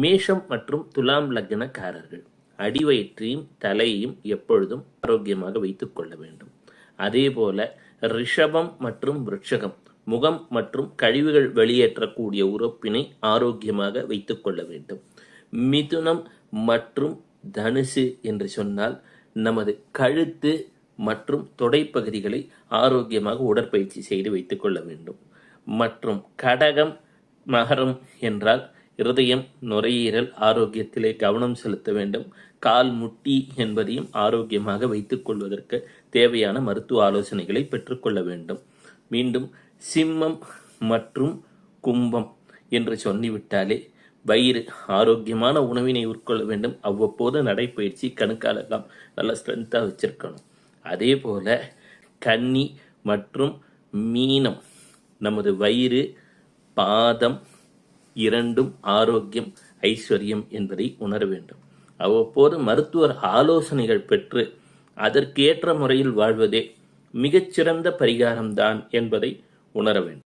மேஷம் மற்றும் துலாம் லக்னக்காரர்கள் அடிவயிற்றையும் தலையையும் எப்பொழுதும் ஆரோக்கியமாக வைத்துக் கொள்ள வேண்டும். அதே போல ரிஷபம் மற்றும் விருட்சகம் முகம் மற்றும் கழிவுகள் வெளியேற்றக்கூடிய உறுப்பினை ஆரோக்கியமாக வைத்துக் கொள்ள வேண்டும். மிதுனம் மற்றும் தனுசு என்று சொன்னால் நமது கழுத்து மற்றும் தொடைப்பகுதிகளை ஆரோக்கியமாக உடற்பயிற்சி செய்து வைத்துக் கொள்ள வேண்டும். மற்றும் கடகம் மகரம் என்றால் இருதயம் நுரையீரல் ஆரோக்கியத்திலே கவனம் செலுத்த வேண்டும். கால் முட்டி என்பதையும் ஆரோக்கியமாக வைத்துக் கொள்வதற்கு தேவையான மருத்துவ ஆலோசனைகளை பெற்றுக்கொள்ள வேண்டும். மீண்டும் சிம்மம் மற்றும் கும்பம் என்று சொல்லிவிட்டாலே வயிறு ஆரோக்கியமான உணவினை உட்கொள்ள வேண்டும். அவ்வப்போது நடைப்பயிற்சி கணுக்காலெல்லாம் நல்லா ஸ்ட்ரென்த்தாக வச்சிருக்கணும். அதே போல கன்னி மற்றும் மீனம் நமது வயிறு பாதம் இரண்டும் ஆரோக்கியம் ஐஸ்வர்யம் என்பதை உணர வேண்டும். அவ்வப்போது மருத்துவர் ஆலோசனைகள் பெற்று அதற்கேற்ற முறையில் வாழ்வதே மிகச்சிறந்த பரிகாரம்தான் என்பதை உணர வேண்டும்.